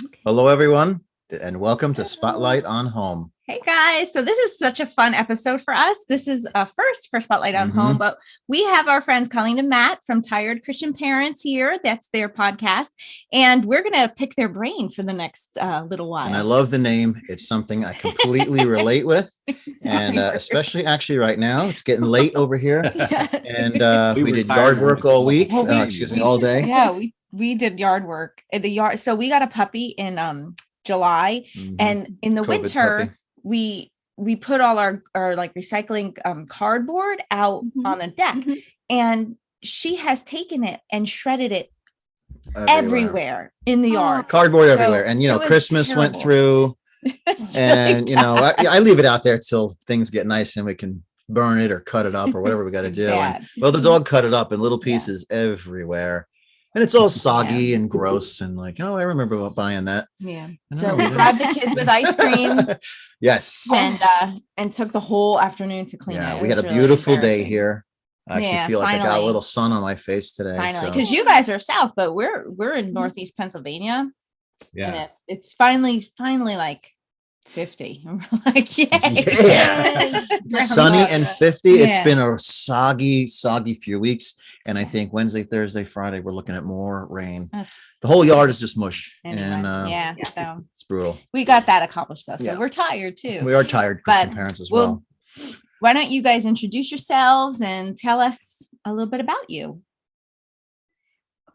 Okay. Hello, everyone, and welcome to Spotlight on Home. Hey guys, so this is such a fun episode for us. This is a first for Spotlight on Home, but we have our friends Colleen and Matt from Tired Christian Parents here. That's their podcast, and we're going to pick their brain for the next little while. And I love the name. It's something I completely relate with, and especially actually right now. It's getting late over here, and we did yard work all week. All day. Yeah, we did yard work in the yard. So we got a puppy in July, and in the COVID winter. Puppy. We put all our like recycling cardboard out on the deck, and she has taken it and shredded it everywhere in the yard. Cardboard everywhere. And Christmas terrible. Went through and really I leave it out there till things get nice and we can burn it or cut it up or whatever we got to do. And the dog cut it up in little pieces everywhere. And it's all soggy and gross and like, I remember buying that. Yeah. So we grabbed the kids with ice cream. Yes. And took the whole afternoon to clean it. We had a beautiful day here. I actually feel like I got a little sun on my face today. Finally, because you guys are south, but we're in Northeast Pennsylvania. Yeah. And it's finally like 50. And we're like, yay. Yeah. Sunny and 50. Yeah. It's been a soggy few weeks. And I think Wednesday, Thursday, Friday, we're looking at more rain. The whole yard is just mush. Anyway, and so it's brutal. We got that accomplished though. So we're tired too. We are tired Christian parents as well. Why don't you guys introduce yourselves and tell us a little bit about you?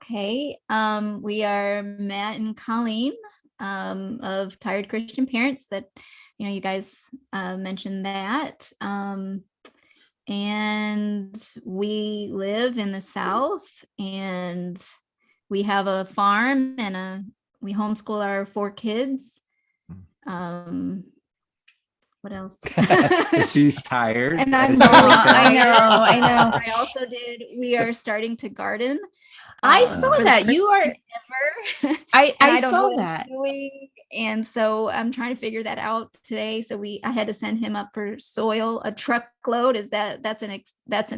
Okay. We are Matt and Colleen of Tired Christian Parents that, you guys mentioned that. And we live in the South, and we have a farm, and we homeschool our 4 kids. What else? She's tired. And I know. We are starting to garden. I saw that you are. I saw that. And so I'm trying to figure that out today. So I had to send him up for soil, a truckload. That's an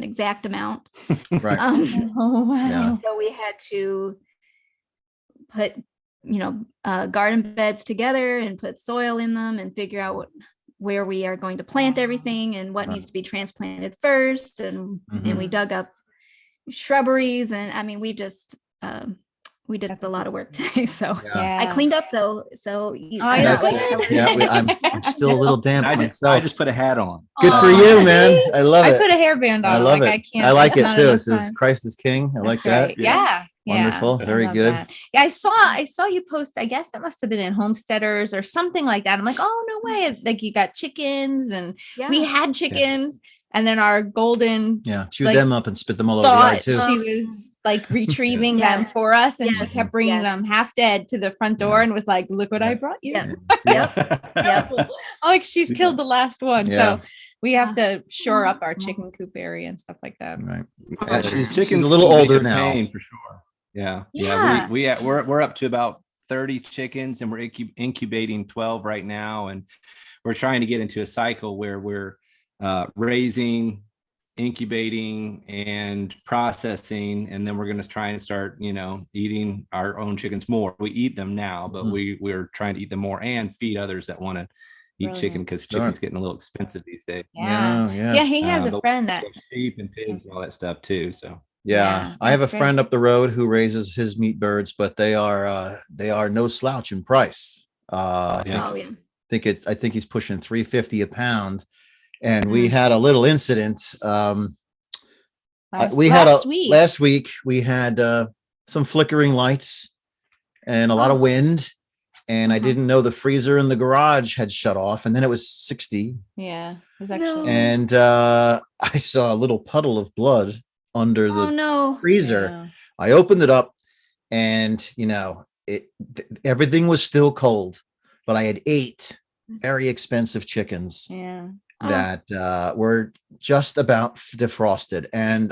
exact amount. Right. Oh wow. Yeah. So we had to put, garden beds together and put soil in them and figure out where we are going to plant everything and what needs to be transplanted first. And we dug up shrubberies, and we just we did a lot of work today. So I cleaned up though. So I'm still a little damp myself. I just put a hat on. Good for you, man. I love it. I put a hairband on. I love it. I like it too. It says Christ is King. I like that. Right. Yeah. Wonderful. Very good. That. Yeah, I saw you post, I guess it must have been in Homesteaders or something like that. I'm like, oh no way. Like you got chickens, and we had chickens. And then our golden chewed them up and spit them all over the yard too. She was like retrieving them for us, and she kept bringing them half dead to the front door and was like, "Look what I brought you." Yep. Like she's killed the last one, so we have to shore up our chicken coop area and stuff like that. Right. She's a little older now, for sure. Yeah. We're up to about 30 chickens, and we're incubating 12 right now, and we're trying to get into a cycle where we're raising, incubating, and processing, and then we're going to try and start eating our own chickens more. We eat them now, but we're trying to eat them more and feed others that want to eat chicken, because chicken's getting a little expensive these days. He has a friend that sheep and pigs and all that stuff too. So I have a friend up the road who raises his meat birds, but they are no slouch in price. I think he's pushing $3.50 a pound. And we had a little incident. Last week we had some flickering lights and a lot of wind, and I didn't know the freezer in the garage had shut off, and then it was 60. Yeah, it was actually. And I saw a little puddle of blood under the freezer. Yeah. I opened it up, and everything was still cold, but I had 8 very expensive chickens. Yeah. That were just about defrosted, and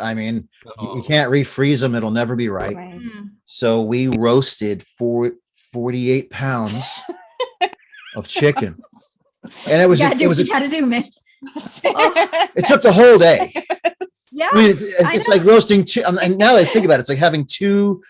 you can't refreeze them; it'll never be right. So we roasted 48 pounds of chicken, and it was what you gotta do, man. It took the whole day. Yeah, it's like roasting. And now that I think about it, it's like having 2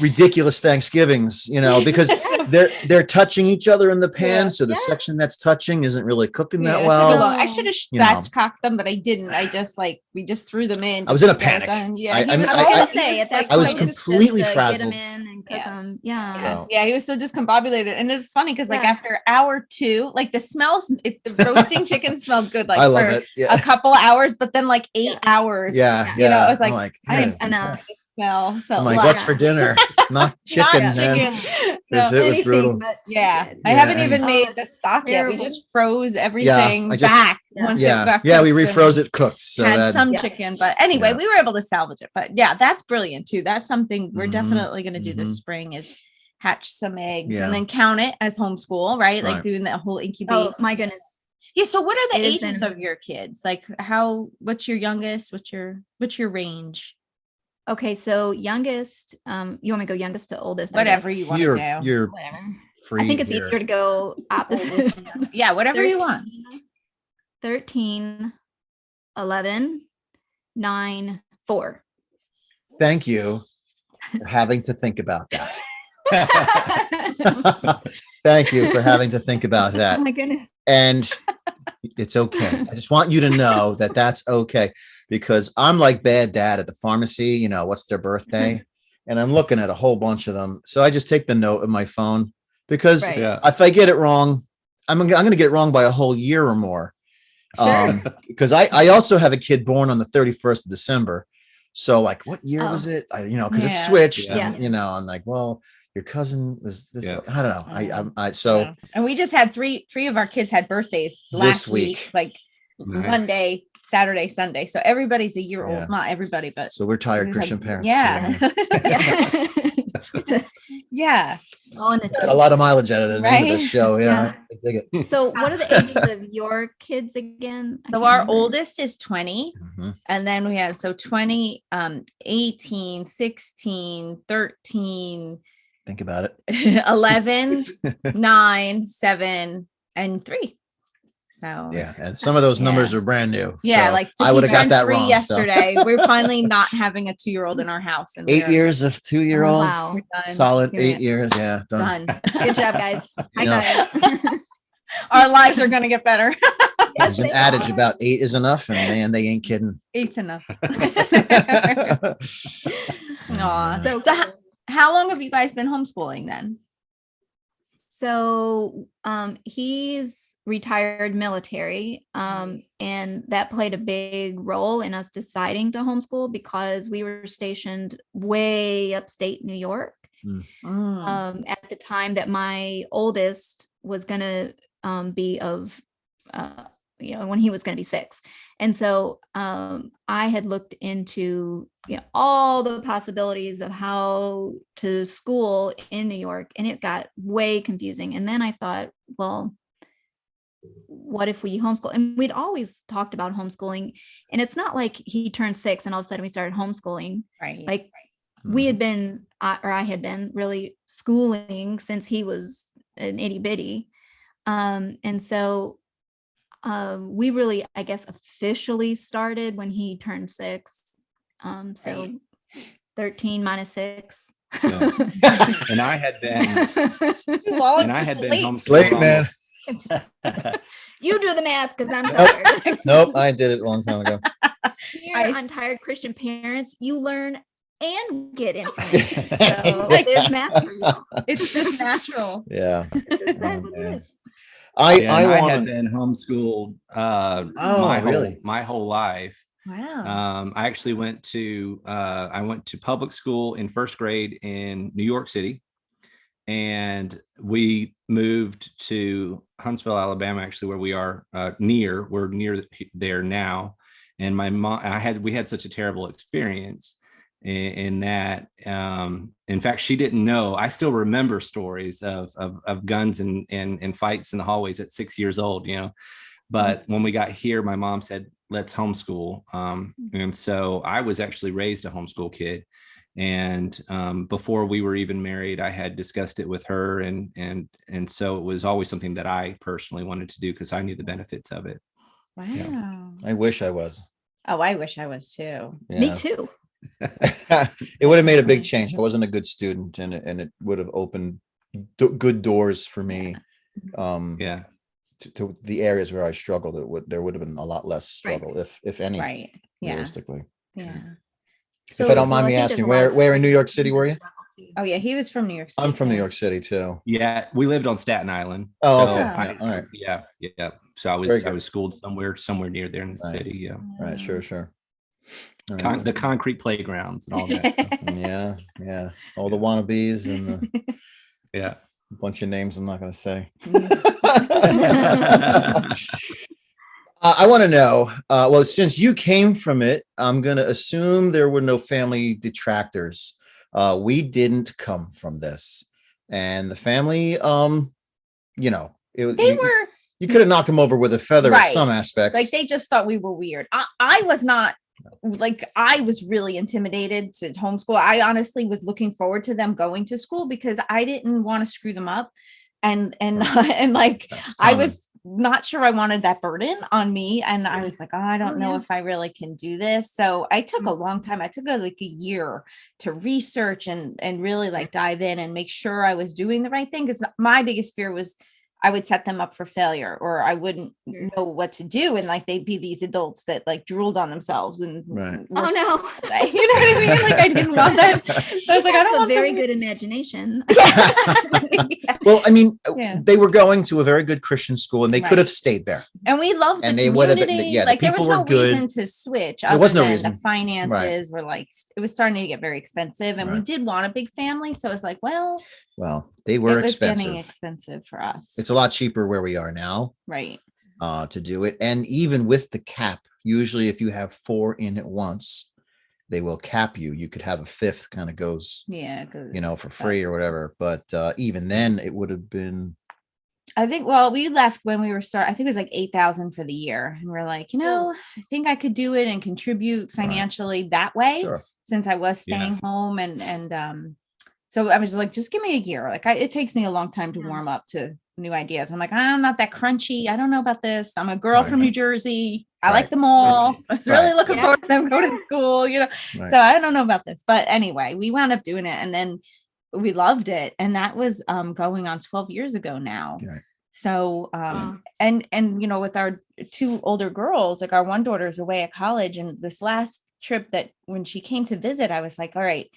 ridiculous Thanksgivings, because they're touching each other in the pan. So the section that's touching isn't really cooking that well. I should have spatchcocked them, but I didn't. I just we just threw them in. I was in a panic. I was completely frazzled. Get them in and cook them. Yeah. He was so discombobulated. And it's funny because after hour 2, the smells, the roasting chicken smelled good I love it. A couple hours, but then 8 hours. Yeah. I was I am enough. Smell. So I'm what's for dinner? Not chicken. It was brutal. I haven't even made the stock yet. We just froze everything back. Once it got cooked, we refroze it cooked. So had some chicken, but anyway, we were able to salvage it. But that's brilliant too. That's something we're definitely going to do this spring is hatch some eggs and then count it as homeschool, right? Doing that whole incubate. Oh my goodness. Yeah. So what are the ages of your kids? What's your youngest? What's your range? Okay, so youngest, you want me to go youngest to oldest? Whatever you want to do. You're free. I think it's easier to go opposite. Yeah, whatever 13, you want. 13, 11, 9, 4. Thank you for having to think about that. Thank you for having to think about that. Oh my goodness. And it's okay. I just want you to know that that's okay. Because I'm like bad dad at the pharmacy, what's their birthday? And I'm looking at a whole bunch of them. So I just take the note in my phone because if I get it wrong, I'm going to get it wrong by a whole year or more. Sure. Because I also have a kid born on the 31st of December. So what year was it? Because it switched. And, I'm like, well, your cousin was this. I don't know. And we just had three of our kids had birthdays last week. Monday, Saturday, Sunday. So everybody's a year old. Not everybody, but so we're tired Christian parents. Yeah. Yeah. A lot of mileage out of the name of this show. Yeah. I dig it. So what are the ages of your kids again? So our oldest is 20. And then we have 20, 18, 16, 13. Think about it. 11, 9, 7, and 3. So and some of those numbers are brand new. Yeah, so I would have got that wrong. Yesterday, we're finally not having a 2-year-old in our house. And 8 years of 2-year-olds. Oh, wow. Solid 8 years. Yeah, done. Good job, guys. Our lives are going to get better. There's an adage about 8 is enough, and man, they ain't kidding. 8's enough. Aw. So how long have you guys been homeschooling then? So he's retired military, and that played a big role in us deciding to homeschool because we were stationed way upstate New York at the time that my oldest was going to be of when he was going to be 6. And so I had looked into all the possibilities of how to school in New York, and it got way confusing. And then I thought, well, what if we homeschool? And we'd always talked about homeschooling, and it's not like he turned 6 and all of a sudden we started homeschooling. Right. We had been, or I had been really schooling since he was an itty bitty. And so we really, I guess, officially started when he turned 6. So 13 minus 6. Yeah. And I had been homeschooling. Late, man. You do the math because I'm tired. Nope, I did it a long time ago. Here on Tired Christian Parents, you learn and get information. So there's math for you. It's just natural. Yeah. Is that what it is? I had been homeschooled my whole life. Wow. I actually went to public school in first grade in New York City, and we moved to Huntsville, Alabama, actually, where we are we're near there now. And my mom, we had such a terrible experience in that, in fact, she didn't know. I still remember stories of guns and fights in the hallways at 6 years old, but when we got here, my mom said, let's homeschool. And so I was actually raised a homeschool kid. And before we were even married, I had discussed it with her. And so it was always something that I personally wanted to do because I knew the benefits of it. Wow. Yeah. I wish I was. Oh, I wish I was too. Yeah. Me too. It would have made a big change. I wasn't a good student, and it would have opened good doors for me. To the areas where I struggled, there would have been a lot less struggle, if any, realistically. Yeah. So, if I don't mind me asking, where in New York City were you? Oh yeah, he was from New York City. I'm from New York City too. Yeah, we lived on Staten Island. Oh, so okay. All right. Yeah. So I was schooled somewhere near there in the city. Yeah. Right. Sure. The concrete playgrounds and all that stuff. Yeah. All the wannabes and the a bunch of names I'm not going to say. I want to know, well, since you came from it, I'm going to assume there were no family detractors. We didn't come from this, and the family, you could have knocked them over with a feather in some aspects. Like they just thought we were weird. I was not. Like I was really intimidated to homeschool. I honestly was looking forward to them going to school because I didn't want to screw them up. And like I was not sure I wanted that burden on me. And I was like, oh, I don't know if I really can do this. So I took a long time. I took like a year to research and really like dive in and make sure I was doing the right thing. Because my biggest fear was I would set them up for failure, or I wouldn't know what to do. And like, they'd be these adults that like drooled on themselves and oh no, you know what I mean? Like I didn't want that. So I was like, I don't want a very good imagination. Well, I mean, they were going to a very good Christian school and they could have stayed there. And we loved the community. Would have been, like there was no reason to switch. There was no reason. The finances were like, it was starting to get very expensive and we did want a big family. So it was like, well, they were expensive. Getting expensive for us. It's a lot cheaper where we are now. Right. To do it. And even with the cap, usually if you have 4 in at once, they will cap you. You could have a 5th kind of goes, for free or whatever. But even then it would have been. I think, we left when we were I think it was like 8,000 for the year. And we're like, I think I could do it and contribute financially that way since I was staying home. And so I was like, just give me a year. Like it takes me a long time to warm up to new ideas. I'm like, I'm not that crunchy. I don't know about this. I'm a girl from New Jersey. I like them all. I was really looking forward to them going to school, So I don't know about this. But anyway, we wound up doing it and then we loved it. And that was going on 12 years ago now. Right. So and with our 2 older girls, like our one daughter's away at college. And this last trip that when she came to visit, I was like, all right,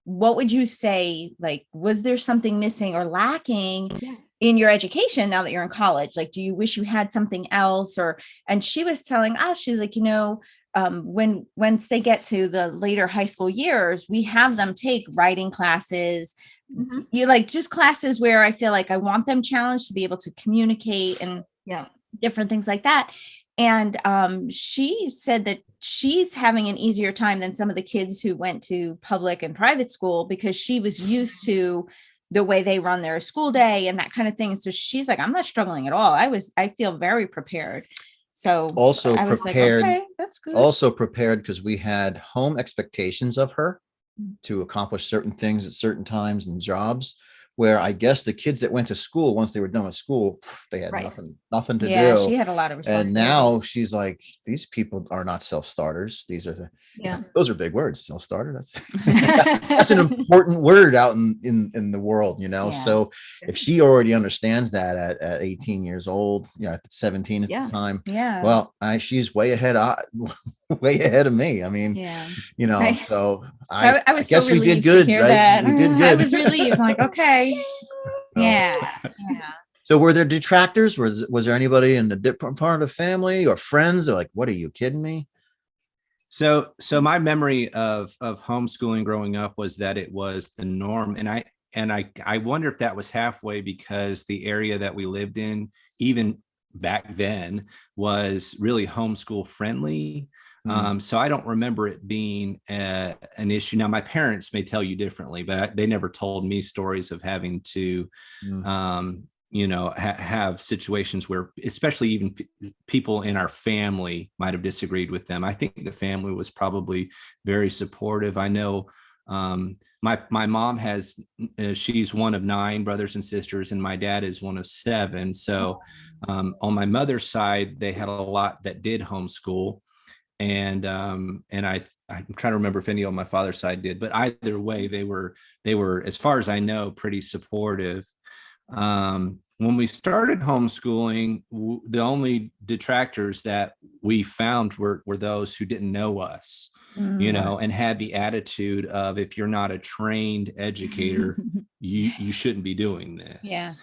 what would you say, like, was there something missing or lacking in your education now that you're in college? Like, do you wish you had something else? And she was telling us, she's like, once they get to the later high school years, we have them take writing classes, you like just classes where I feel like I want them challenged to be able to communicate and different things like that. And she said that she's having an easier time than some of the kids who went to public and private school because she was used to the way they run their school day and that kind of thing. So she's like, I'm not struggling at all. I feel very prepared. So also I prepared, like, okay, that's good. Also prepared because we had home expectations of her to accomplish certain things at certain times and jobs. Where I guess the kids that went to school, once they were done with school, they had nothing to do. Yeah, she had a lot of responsibility. And now she's like, these people are not self-starters. These are those are big words. Self-starter. That's an important word out in the world, So if she already understands that at 18 years old, at 17 at the time, well, she's way ahead of me. I mean, so I was guess we did good, right? We did good. I was relieved. I'm like, okay. Yeah. So were there detractors? Was there anybody in the different part of the family or friends? They're like, what are you kidding me? So my memory of homeschooling growing up was that it was the norm. And I wonder if that was halfway because the area that we lived in, even back then, was really homeschool friendly. So I don't remember it being an issue. Now, my parents may tell you differently, but they never told me stories of having to, have situations where, especially even people in our family might have disagreed with them. I think the family was probably very supportive. I know my mom has, she's one of 9 brothers and sisters, and my dad is one of 7. So on my mother's side, they had a lot that did homeschool. I'm trying to remember if any on my father's side did, but either way, they were, as far as I know, pretty supportive. When we started homeschooling, the only detractors that we found were those who didn't know us, and had the attitude of, if you're not a trained educator, you shouldn't be doing this. Yeah.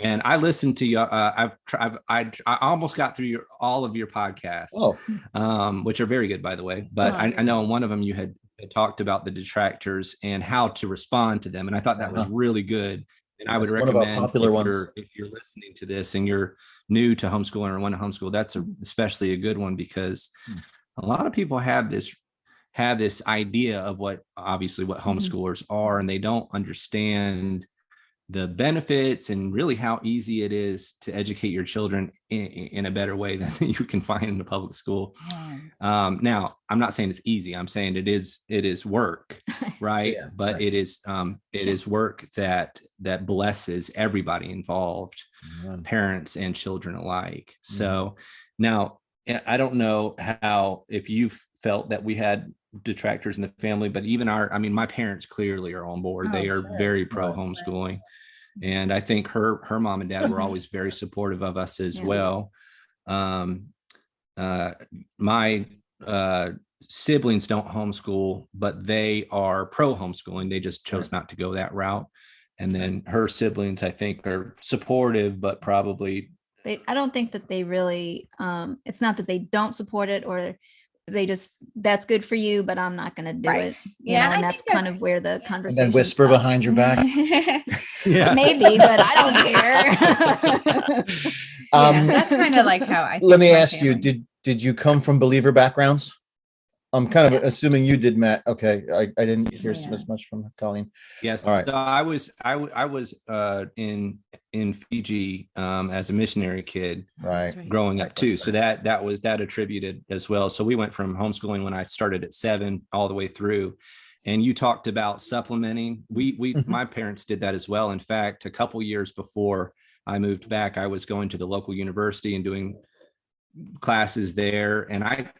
And I listened to you. I almost got through all of your podcasts, which are very good, by the way. But I know in one of them you had talked about the detractors and how to respond to them, and I thought that was really good. And I would recommend, if you're listening to this and you're new to homeschooling or want to homeschool, that's especially a good one, because a lot of people have this idea of what homeschoolers are, and they don't understand the benefits and really how easy it is to educate your children in a better way than you can find in a public school. Now, I'm not saying it's easy. I'm saying it is work, right? But it is work that blesses everybody involved, parents and children alike. So now, I don't know if you've felt that we had detractors in the family, but even my parents clearly are on board. They are very pro homeschooling. And I think her mom and dad were always very supportive of us as well. My siblings don't homeschool, but they are pro homeschooling. They just chose not to go that route. And then her siblings, I think, are supportive, but probably I don't think that they really, it's not that they don't support it, or they just, that's good for you, but I'm not going to do it. And that's kind of where the conversation. And then whisper behind your back. Maybe, but I don't care. That's kind of like how I think. Let me ask you, did you come from believer backgrounds? I'm kind of assuming you did, Matt. Okay. I didn't hear as much from Colleen. Yes. All right. So I was in Fiji as a missionary kid, growing up too. So that attributed as well. So we went from homeschooling when I started at 7 all the way through. And you talked about supplementing. My parents did that as well. In fact, a couple years before I moved back, I was going to the local university and doing classes there. And I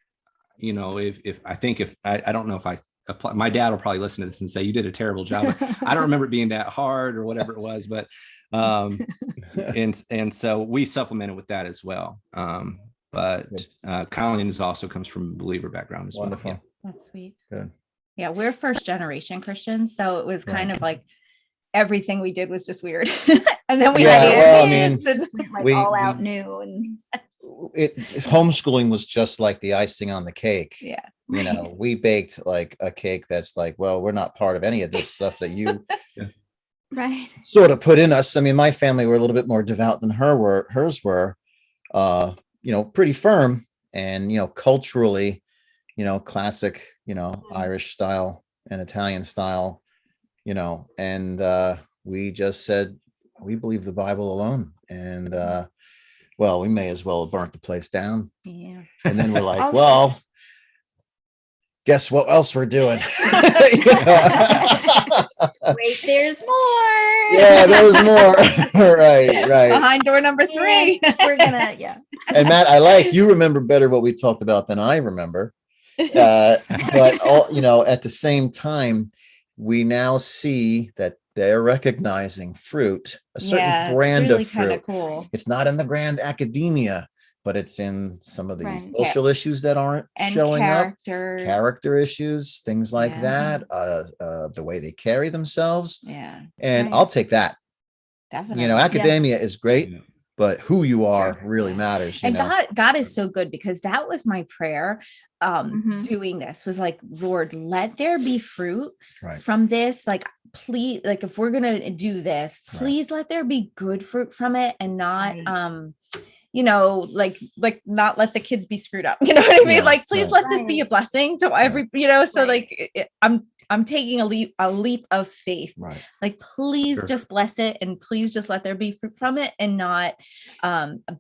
don't know if I apply, my dad will probably listen to this and say, you did a terrible job. I don't remember it being that hard or whatever it was, but, and so we supplemented with that as well. But Colleen also comes from a believer background as well. Yeah. That's sweet. Good. Yeah. We're first generation Christians. So it was kind of like everything we did was just weird. And then we had all out new, and homeschooling was just like the icing on the cake. Yeah. We baked like a cake that's like, well, we're not part of any of this stuff that you sort of put in us. I mean, my family were a little bit more devout than hers were, pretty firm and, culturally, classic, Irish style and Italian style, and we just said, we believe the Bible alone. And, well, we may as well have burnt the place down. Yeah. And then we're like, well, guess what else we're doing? Wait, there's more. Yeah, there's more. Right. Behind door number 3. We're gonna, And Matt, you remember better what we talked about than I remember. But at the same time, we now see that they're recognizing fruit, a certain brand of fruit. Cool. It's not in the grand academia, but it's in some of these social issues that aren't showing up, character issues, things like that, the way they carry themselves. Yeah. And I'll take that. Definitely. Academia is great, but who you are really matters. And God is so good, because that was my prayer doing this, was like, Lord, let there be fruit from this. Like, please, like, if we're going to do this, please let there be good fruit from it, and not, like not let the kids be screwed up. You know what I mean? Like, please let this be a blessing to every, so like, I'm taking a leap of faith. Like, please just bless it, and please just let there be fruit from it, and not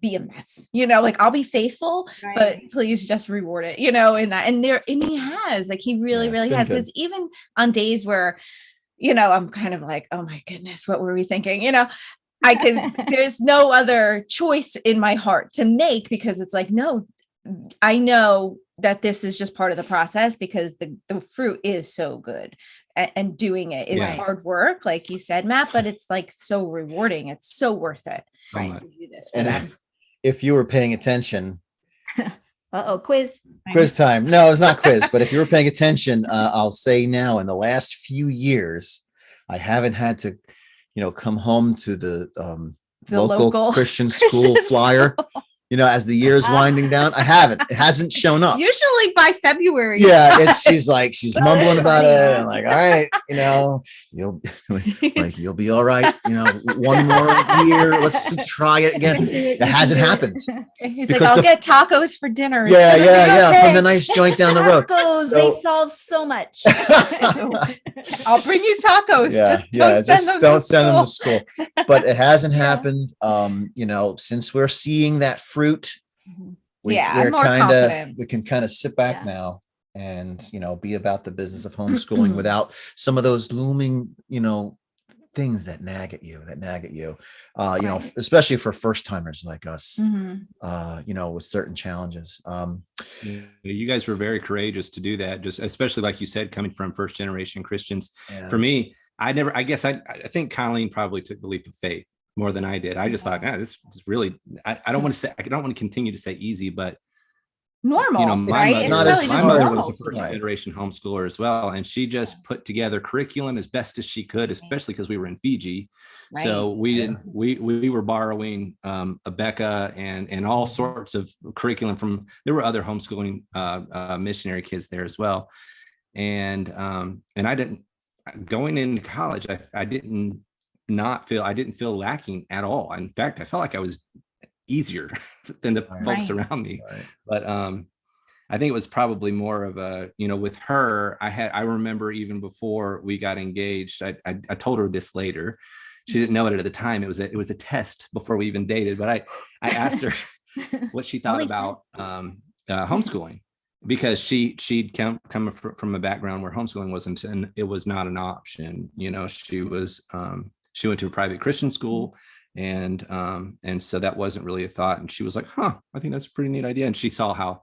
be a mess. Like, I'll be faithful, but please just reward it. In that, and he has, like, he really has. Because even on days where, I'm kind of like, oh my goodness, what were we thinking? There's no other choice in my heart to make, because it's like, no, I know that this is just part of the process because the fruit is so good, and doing it is hard work, like you said, Matt, but it's like so rewarding. It's so worth it. Right. To do this and if you were paying attention, quiz time. No, it's not quiz, but if you were paying attention, I'll say now in the last few years, I haven't had to, come home to the local Christian school flyer. As the year's winding down, I haven't. It hasn't shown up. Usually by February. Yeah, she's mumbling about it. I'm like, all right, you'll be all right. One more year. Let's try it again. It hasn't happened. He's like, I'll get tacos for dinner. Yeah. From the nice joint down the road. Tacos, they solve so much. I'll bring you tacos. Just don't send them to school. But it hasn't happened. Since we're seeing that fruit, we can kind of sit back now and be about the business of homeschooling without some of those looming things that nag at you especially for first timers like us, with certain challenges. You guys were very courageous to do that, just especially like you said, coming from first generation Christians. For me, I think Colleen probably took the leap of faith more than I did. I just thought, this is really, I don't want to continue to say easy, but normal, my mother was a first generation homeschooler as well. And she just put together curriculum as best as she could, especially because we were in Fiji. Right. So we were borrowing Abeka and all sorts of curriculum there were other homeschooling missionary kids there as well. And I didn't, going into college, I didn't feel lacking at all. In fact, I felt like I was easier than the folks around me. Right. But I think it was probably more of a, with her, I remember even before we got engaged, I told her this later. She didn't know it at the time. It was a test before we even dated, but I asked her what she thought about homeschooling, because she'd come from a background where homeschooling wasn't, and it was not an option. She went to a private Christian school, and so that wasn't really a thought. And she was like, I think that's a pretty neat idea. And she saw how,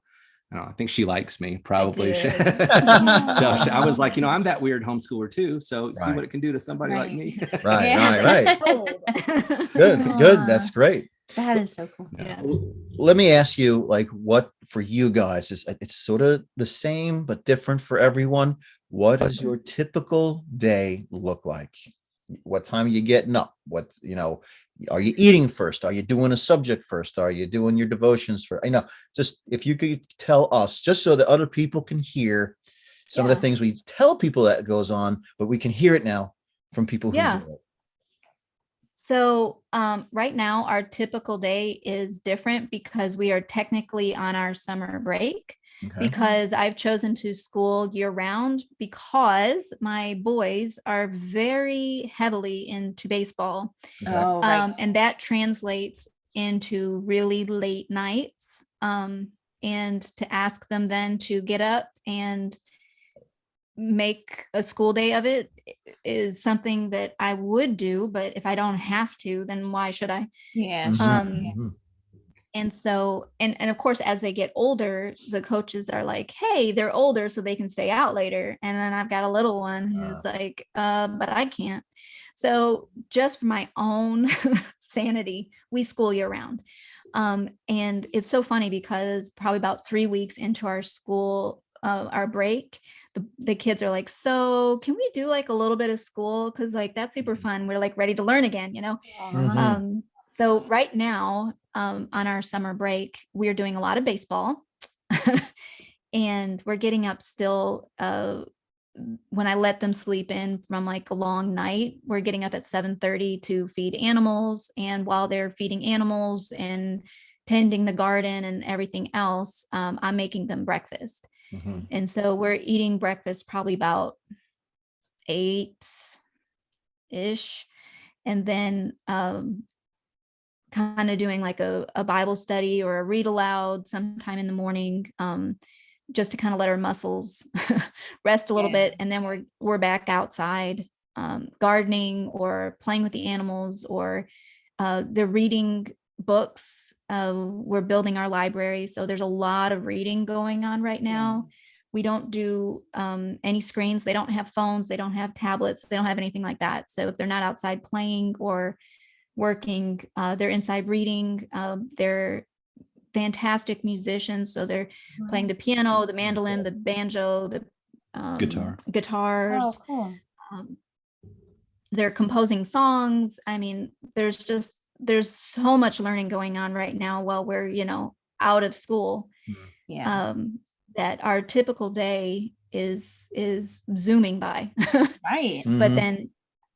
I think she likes me probably. So I was like, I'm that weird homeschooler too. So see what it can do to somebody like me. Right. Good. That's great. That is so cool. Yeah. Let me ask you, what for you guys it's sort of the same but different for everyone. What does your typical day look like? What time are you getting up? Are you eating first? Are you doing a subject first? Are you doing your devotions first? Just if you could tell us, just so that other people can hear some of the things we tell people that goes on, but we can hear it now from people who do it. So right now, our typical day is different because we are technically on our summer break. Okay. Because I've chosen to school year round because my boys are very heavily into baseball. Okay. And that translates into really late nights. And to ask them then to get up and make a school day of it is something that I would do, but if I don't have to, then why should I? Yeah. And so, and of course, as they get older, the coaches are like, hey, they're older, so they can stay out later. And then I've got a little one who's like, but I can't. So just for my own sanity, we school year round. And it's so funny because probably about 3 weeks into our school, our break, the kids are like, so can we do like a little bit of school? Cause like, that's super fun. We're like ready to learn again, So right now, on our summer break, we're doing a lot of baseball and we're getting up still. When I let them sleep in from like a long night, we're getting up at 7:30 to feed animals. And while they're feeding animals and tending the garden and everything else, I'm making them breakfast. Mm-hmm. And so we're eating breakfast probably about 8-ish. And then, kind of doing like a Bible study or a read aloud sometime in the morning, just to kind of let our muscles rest a little bit. And then we're back outside, gardening or playing with the animals, or they're reading books. We're building our library. So there's a lot of reading going on right now. Yeah. We don't do any screens. They don't have phones. They don't have tablets. They don't have anything like that. So if they're not outside playing or working, they're inside reading. They're fantastic musicians. So they're playing the piano, the mandolin, the banjo, the guitars. Oh, cool. They're composing songs. I mean, there's so much learning going on right now while we're, out of school. Yeah. That our typical day is zooming by. Right. But then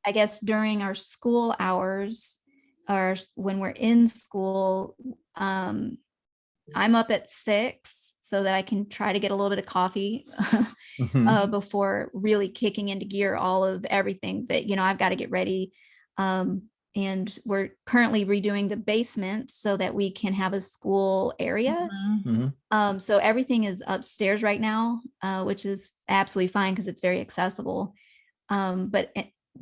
I guess during our school hours, or when we're in school, I'm up at 6 so that I can try to get a little bit of coffee before really kicking into gear all of everything that, I've got to get ready. And we're currently redoing the basement so that we can have a school area. So everything is upstairs right now, which is absolutely fine because it's very accessible. But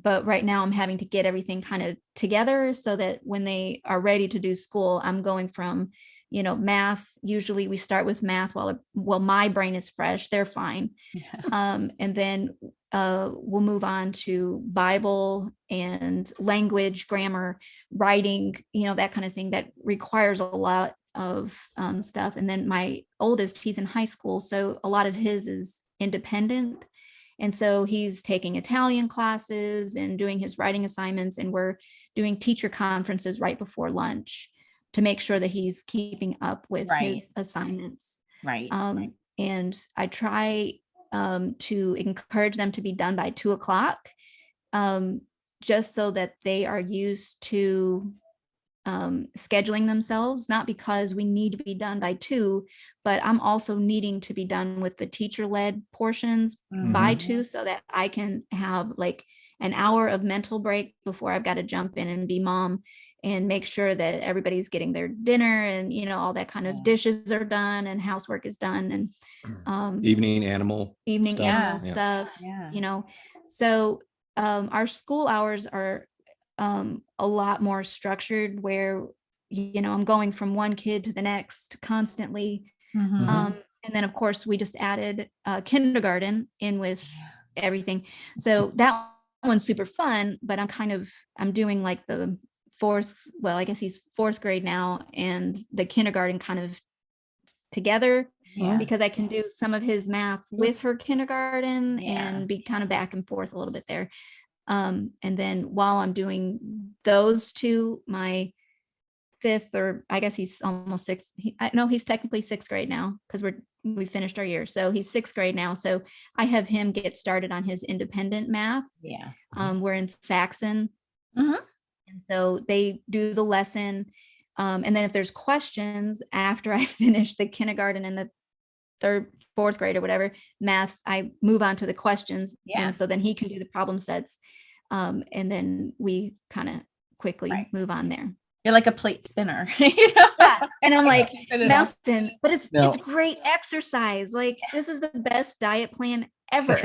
right now I'm having to get everything kind of together so that when they are ready to do school, I'm going from, math. Usually we start with math while my brain is fresh, they're fine. Yeah. And then we'll move on to Bible and language, grammar, writing, that kind of thing that requires a lot of stuff. And then my oldest, he's in high school, so a lot of his is independent. And so he's taking Italian classes and doing his writing assignments, and we're doing teacher conferences right before lunch to make sure that he's keeping up with his assignments. Right. And I try to encourage them to be done by 2:00, just so that they are used to scheduling themselves, not because we need to be done by 2, but I'm also needing to be done with the teacher-led portions by 2 so that I can have like an hour of mental break before I've got to jump in and be mom and make sure that everybody's getting their dinner and, all that kind of dishes are done and housework is done and evening animal stuff, So our school hours are a lot more structured where, I'm going from one kid to the next constantly. And then of course we just added kindergarten in with everything. So that one's super fun, but I'm doing like the I guess he's 4th grade now, and the kindergarten kind of together because I can do some of his math with her kindergarten and be kind of back and forth a little bit there. And then while I'm doing those 2, my 5th, or I guess he's almost 6th. He's technically 6th grade now because we finished our year. So he's 6th grade now. So I have him get started on his independent math. Yeah. We're in Saxon. And so they do the lesson. And then if there's questions after I finish the kindergarten and the 3rd, 4th grade or whatever math, I move on to the questions. And so then he can do the problem sets. And then we kind of quickly move on there. You're like a plate spinner. Yeah. And I'm like, Mountain, but it's great exercise. Like this is the best diet plan ever.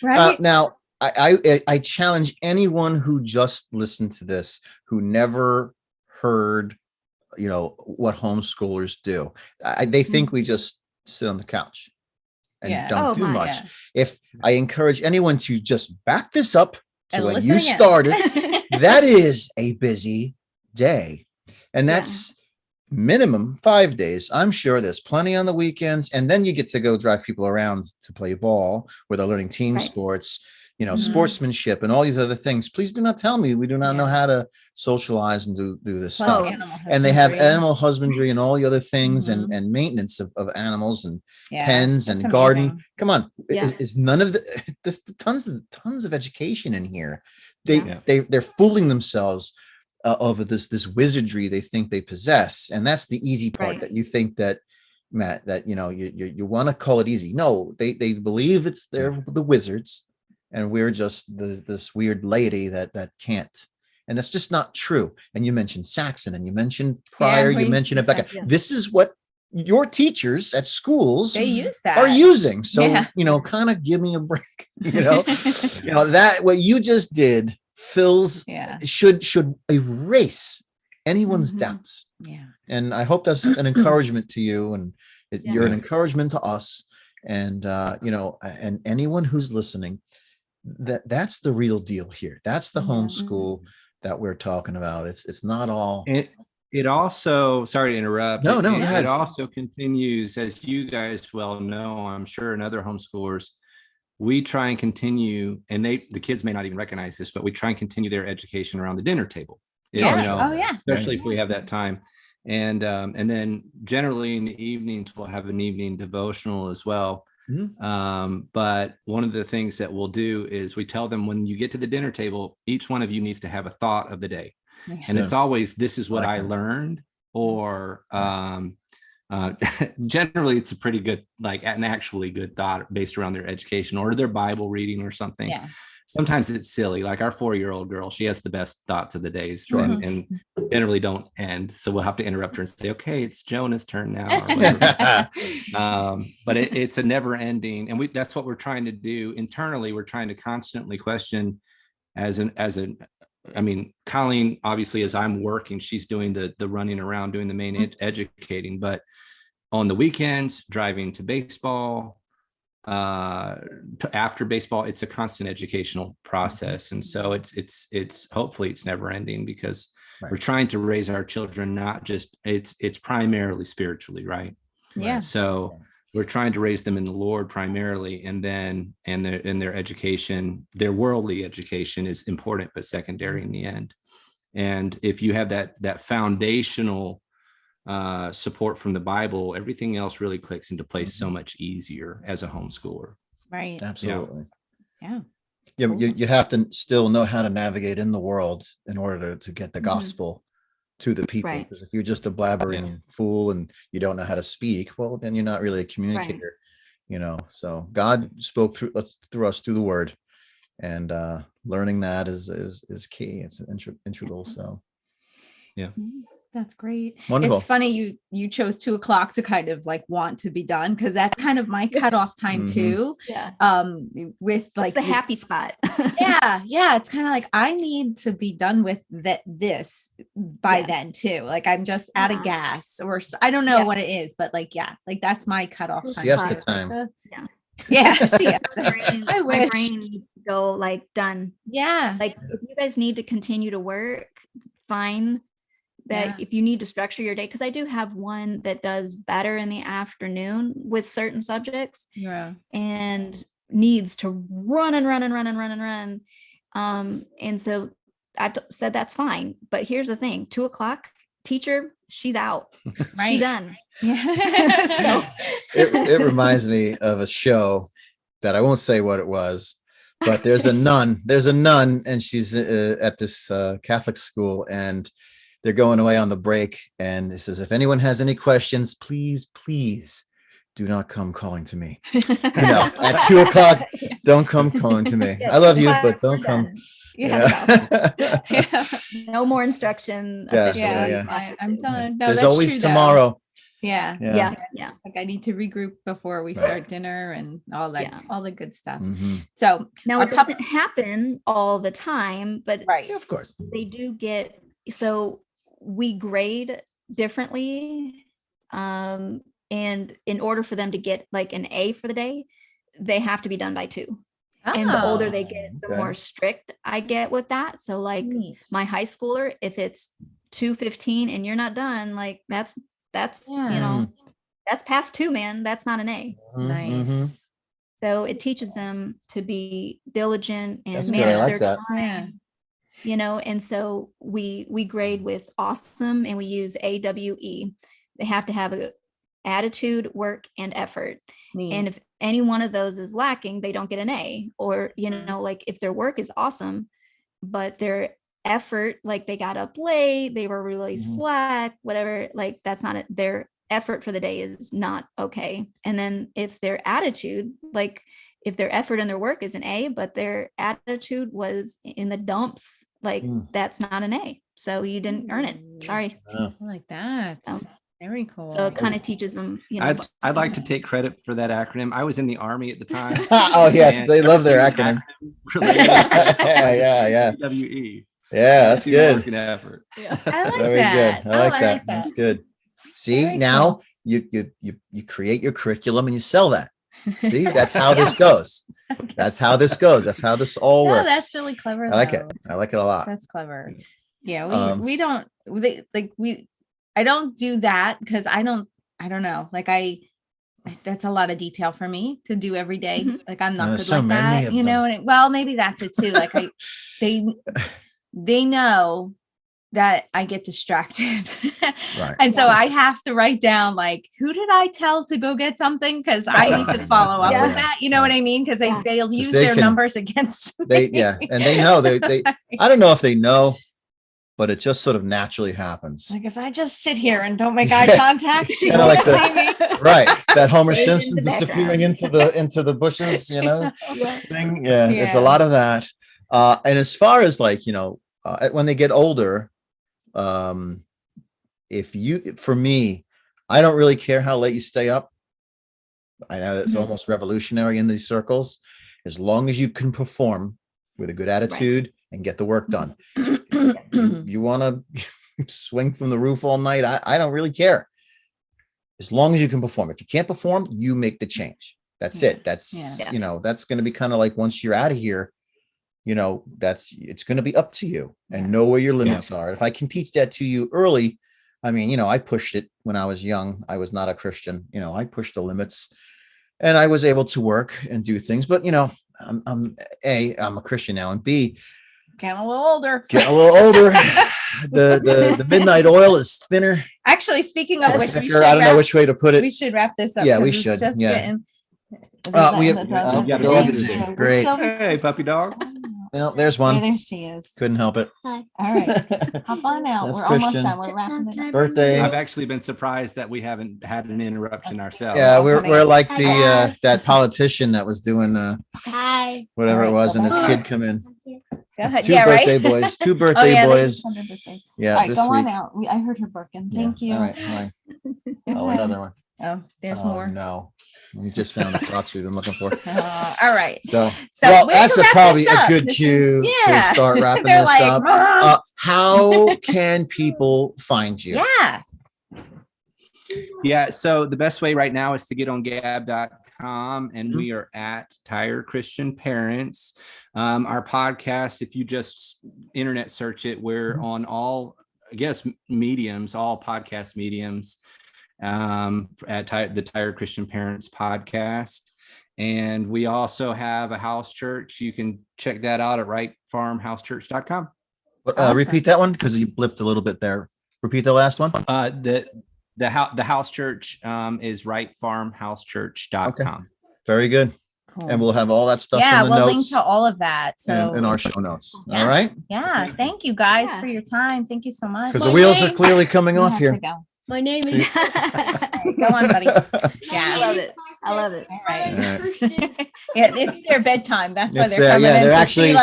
Right. Now I challenge anyone who just listened to this, who never heard, what homeschoolers do. They think we just sit on the couch and don't do much. Yeah. If I encourage anyone to just back this up to and when you started, that is a busy day. And that's minimum 5 days. I'm sure there's plenty on the weekends. And then you get to go drive people around to play ball where they're learning team sports, sportsmanship and all these other things. Please do not tell me we do not know how to socialize and do this stuff. And they have animal husbandry and all the other things and maintenance of animals and pens and garden. Come on. Is none of there's tons of education in here. They're fooling themselves of this wizardry they think they possess. And that's the easy part that you think that, Matt, that, you want to call it easy. No, they believe they're the wizards. And we're just this weird laity that can't. And that's just not true. And you mentioned Saxon and you mentioned Pryor, you mentioned it back. This is what your teachers at schools are using. So, kind of give me a break, that what you just did should erase anyone's doubts. Yeah. And I hope that's an encouragement to you, and you're an encouragement to us. And, and anyone who's listening, that's the real deal here. That's the homeschool that we're talking about. It's not all. It also, sorry to interrupt. No, it also continues, as you guys well know, I'm sure, and other homeschoolers, we try and continue, and the kids may not even recognize this, but we try and continue their education around the dinner table. Especially if we have that time. And then generally in the evenings, we'll have an evening devotional as well. But one of the things that we'll do is we tell them, when you get to the dinner table, each one of you needs to have a thought of the day. And it's always, this is what I learned, or generally it's a pretty good, like an actually good thought based around their education or their Bible reading or something. Yeah. Sometimes it's silly, like our 4-year-old girl, she has the best thoughts of the days and generally don't end. So we'll have to interrupt her and say, okay, it's Jonah's turn now. But it's a never ending. And that's what we're trying to do internally. We're trying to constantly question Colleen, obviously, as I'm working, she's doing the running around, doing the main educating, but on the weekends, driving to baseball, after baseball, it's a constant educational process. And so it's hopefully it's never ending, because we're trying to raise our children, not just it's primarily spiritually, right? Yeah. So we're trying to raise them in the Lord primarily, and then in their education, their worldly education is important, but secondary in the end. And if you have that foundational support from the Bible, everything else really clicks into place so much easier as a homeschooler. Right. Absolutely. Yeah. You have to still know how to navigate in the world in order to get the gospel to the people. Because if you're just a blabbering fool and you don't know how to speak, well, then you're not really a communicator. So God spoke through us through the word, and learning that is key. It's integral. So that's great. Wonderful. It's funny you chose 2:00 to kind of like want to be done, because that's kind of my cutoff time too. With like the happy spot. It's kind of like I need to be done with this by then too. Like I'm just out of gas, or I don't know what it is, but like that's my cutoff time. Siesta time. I wish. My brain needs to go like done. Like if you guys need to continue to work, fine. That if you need to structure your day, because I do have one that does better in the afternoon with certain subjects and needs to run. And so I've said that's fine. But here's the thing, 2:00, teacher, she's out. She's done. So it reminds me of a show that I won't say what it was, but there's a nun, and she's at this Catholic school, and they're going away on the break, and it says, if anyone has any questions, please do not come calling to me. At 2:00, don't come calling to me. I love you, but don't come. No more instruction. I'm done. No, there's always tomorrow. Yeah. Like I need to regroup before we start dinner and all that, all the good stuff. So now it doesn't happen all the time, but of course they do get. So we grade differently, and in order for them to get like an A for the day, they have to be done by 2. And the older they get, the more strict I get with that. So like my high schooler, if it's 2:15 and you're not done, like that's that's past 2, man. That's not an A. Nice. So it teaches them to be diligent and manage their time. And so we grade with awesome, and we use AWE. They have to have a attitude, work, and effort. And if any one of those is lacking, they don't get an A. Or, like if their work is awesome, but their effort, like they got up late, they were really slack, whatever, like that's not their effort for the day is not okay. And then if their attitude, like if their effort and their work is an A, but their attitude was in the dumps, like that's not an A. So you didn't earn it. Sorry. I like that. Very cool. So it kind of teaches them, I'd like to take credit for that acronym. I was in the Army at the time. Oh yes, they love their acronyms. Yeah. WE. Yeah, that's good. Work and effort. Yeah. I like Very that. good. I like that. That's good. See, Very now cool. you create your curriculum and you sell that. See, that's how this goes. That's how this goes. That's how this all works. That's really clever. I like it. I like it a lot. That's clever. Yeah, we don't I don't do that because I don't know. Like that's a lot of detail for me to do every day. Like I'm not good like that, you know. And well, maybe that's it too. Like they know that I get distracted. Right. And so I have to write down like, who did I tell to go get something? Because I need to follow up with that. You know what I mean? Because they'll use their numbers against me. And they know they I don't know if they know, but it just sort of naturally happens. Like if I just sit here and don't make eye contact, she won't like see me. Right. That Homer Simpson disappearing into the bushes, you know, thing. Yeah, it's a lot of that. And as far as like, you know, when they get older, for me, I don't really care how late you stay up. I know it's almost revolutionary in these circles, as long as you can perform with a good attitude and get the work done. You want to swing from the roof all night. I don't really care. As long as you can perform. If you can't perform, you make the change. That's it. That's, you know, that's going to be kind of like once you're out of here, you know, it's going to be up to you and know where your limits are. If I can teach that to you early, I mean, you know, I pushed it when I was young. I was not a Christian, you know, I pushed the limits and I was able to work and do things, but you know, I'm a Christian now, and B, getting a little older. The midnight oil is thinner. Actually, speaking of which, I don't know which way to put it. We should wrap this up. Yeah, we should. Just getting, great. Hey, puppy dog. Well, there's one. There she is. Couldn't help it. Hi. All right. Hop on out. That's We're Christian. almost done. We're wrapping it up. Birthday. I've actually been surprised that we haven't had an interruption ourselves. Yeah, we're like that politician that was doing whatever it was, and his kid come in. Go ahead. Two birthday boys. Two birthday boys. Yeah, right, this go week. on out. I heard her barking. Thank you. All right. Oh, another one. Oh, there's more. No, we just found the thoughts we've been looking for. All right. So well, that's probably a good cue to start wrapping this up. How can people find you? Yeah. So the best way right now is to get on gab.com, and we are at Tired Christian Parents. Our podcast, if you just internet search it, we're on all, I guess, mediums, all podcast mediums, at the Tired Christian Parents podcast. And we also have a house church. You can check that out at rightfarmhousechurch.com. Repeat that one because you blipped a little bit there. Repeat the last one. The house church is rightfarmhousechurch.com. Okay. Very good. Cool. And we'll have all that stuff in the we'll notes. link to all of that. So in our show notes. Yes. All right. Yeah. Thank you guys for your time. Thank you so much. Because the wheels are clearly coming off here. My name is. Go on, buddy. Yeah. I love it. All right. Yeah, it's their bedtime. That's why they're coming in. They're to actually see,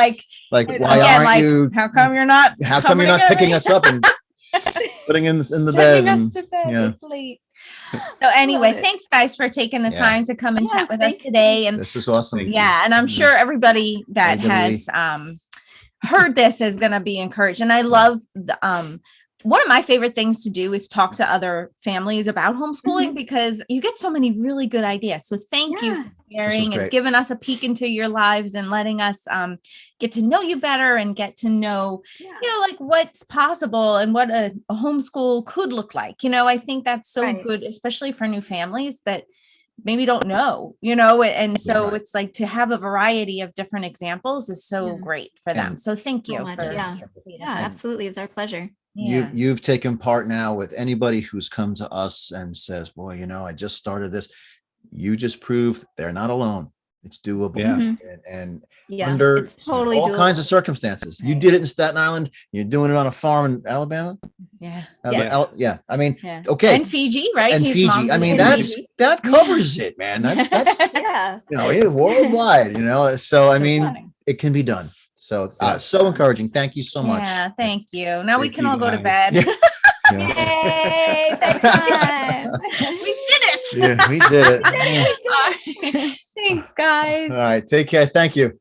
like why aren't you? How come you're not? How come you're not picking us up and putting in the bed? Us to bed. It's late. So anyway, thanks guys for taking the time to come and chat with us today. And this is awesome. Yeah, and I'm sure everybody that has heard this is going to be encouraged. And I love one of my favorite things to do is talk to other families about homeschooling because you get so many really good ideas. So thank you for sharing and giving us a peek into your lives and letting us get to know you better and get to know, you know, like what's possible and what a homeschool could look like. You know, I think that's so good, especially for new families that maybe don't know, you know, and so it's like to have a variety of different examples is so great for them. So thank you. Absolutely. It was our pleasure. You've taken part now with anybody who's come to us and says, boy, you know, I just started this. You just proved they're not alone. It's doable. And under it's totally all doable. kinds of circumstances. You did it in Staten Island. You're doing it on a farm in Alabama. I mean, okay. And Fiji, right? And Fiji. I mean, that covers it, man. That's you know, worldwide, you know. So I mean, it can be done. So so encouraging. Thank you so much. Yeah, thank you. Now we can all go to bed. Yay, bedtime. We did it. Yeah, we did it. Thanks, guys. All right. Take care. Thank you.